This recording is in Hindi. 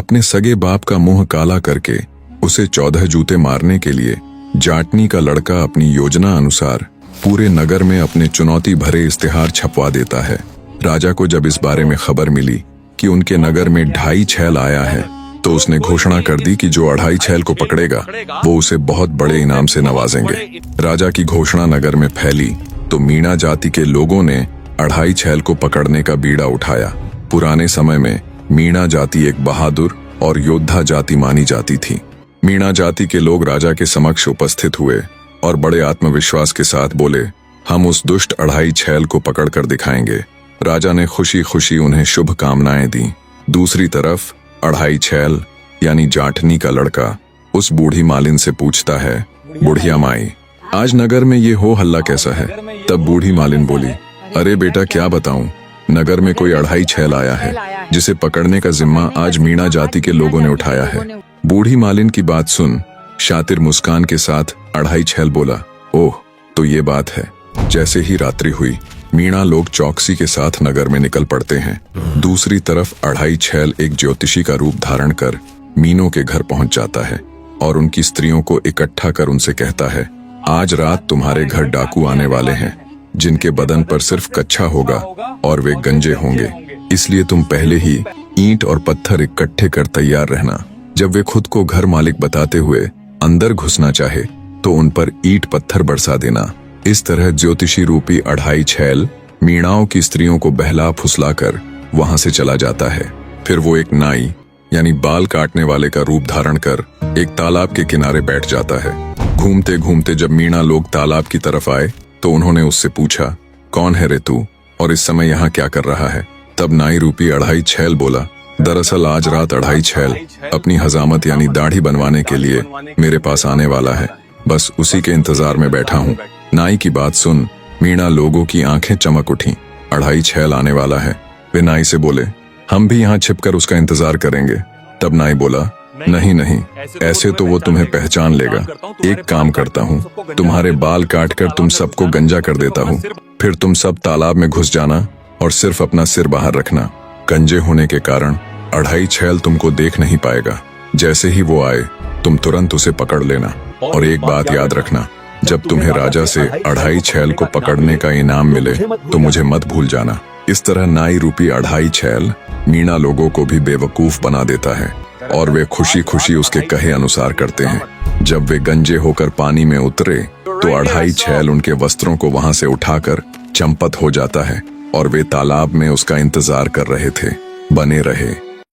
अपने सगे बाप का मुंह काला करके उसे 14 जूते मारने के लिए जाटनी का लड़का अपनी योजना अनुसार पूरे नगर में अपने चुनौती भरे इस्तेहार छपवा देता है। राजा को जब इस बारे में खबर मिली कि उनके नगर में 2.5 छैल आया है, तो उसने घोषणा कर दी कि जो 2.5 छैल को पकड़ेगा वो उसे बहुत बड़े इनाम से नवाजेंगे। राजा की घोषणा नगर में फैली तो मीणा जाति के लोगों ने 2.5 छैल को पकड़ने का बीड़ा उठाया। पुराने समय में मीणा जाति एक बहादुर और योद्धा जाति मानी जाती थी। मीणा जाति के लोग राजा के समक्ष उपस्थित हुए और बड़े आत्मविश्वास के साथ बोले, हम उस दुष्ट 2.5 छैल को पकड़ कर दिखाएंगे। राजा ने खुशी खुशी उन्हें शुभ कामनाएं दी। दूसरी तरफ 2.5 छैल यानी जाटनी का लड़का उस बूढ़ी मालिन से पूछता है, बुढ़िया माई, आज नगर में ये हो हल्ला कैसा है? तब बूढ़ी मालिन बोली, अरे बेटा क्या बताऊं, नगर में कोई 2.5 छैल आया है जिसे पकड़ने का जिम्मा आज मीणा जाति के लोगों ने उठाया है। बूढ़ी मालिन की बात सुन शातिर मुस्कान के साथ 2.5 छैल बोला, ओह तो ये बात है। जैसे ही रात्रि हुई मीणा लोग चौकसी के साथ नगर में निकल पड़ते हैं। दूसरी तरफ 2.5 छैल एक ज्योतिषी का रूप धारण कर मीनों के घर पहुंच जाता है और उनकी स्त्रियों को इकट्ठा कर उनसे कहता है, आज रात तुम्हारे घर डाकू आने वाले हैं जिनके बदन पर सिर्फ कच्छा होगा और वे गंजे होंगे, इसलिए तुम पहले ही ईंट और पत्थर इकट्ठे कर तैयार रहना। जब वे खुद को घर मालिक बताते हुए अंदर घुसना चाहे तो उन पर ईंट पत्थर बरसा देना। इस तरह ज्योतिषी रूपी 2.5 छैल मीणाओं की स्त्रियों को बहला फुसला कर वहां से चला जाता है। फिर वो एक नाई यानी बाल काटने वाले का रूप धारण कर एक तालाब के किनारे बैठ जाता है। घूमते घूमते जब मीणा लोग तालाब की तरफ आए तो उन्होंने उससे पूछा, कौन है रे तू और इस समय यहाँ क्या कर रहा है? तब नाई रूपी 2.5 छैल बोला, दरअसल आज रात 2.5 छैल अपनी हजामत यानी दाढ़ी बनवाने के लिए मेरे पास आने वाला है, बस उसी के इंतजार में बैठा हूँ। नाई की बात सुन मीणा लोगों की आंखें चमक उठी। 2.5 छैल आने वाला है। वे नाई से बोले, हम भी यहाँ छिपकर उसका इंतजार करेंगे। तब नाई बोला, नहीं नहीं, ऐसे तो वो तुम्हें पहचान लेगा। एक काम करता हूँ, तुम्हारे बाल काट कर तुम सबको गंजा कर देता हूँ, फिर तुम सब तालाब में घुस जाना और सिर्फ अपना सिर बाहर रखना। गंजे होने के कारण 2.5 छैल तुमको देख नहीं पाएगा। जैसे ही वो आए तुम तुरंत उसे पकड़ लेना। और एक बात याद रखना, जब तुम्हें राजा से 2.5 छैल को पकड़ने का इनाम मिले तो मुझे मत भूल जाना। इस तरह नाई रूपी 2.5 छैल मीणा लोगों को भी बेवकूफ बना देता है और वे खुशी खुशी उसके कहे अनुसार करते हैं। जब वे गंजे होकर पानी में उतरे तो 2.5 छैल उनके वस्त्रों को वहां से उठाकर चंपत हो जाता है और वे तालाब में उसका इंतजार कर रहे थे। बने रहे।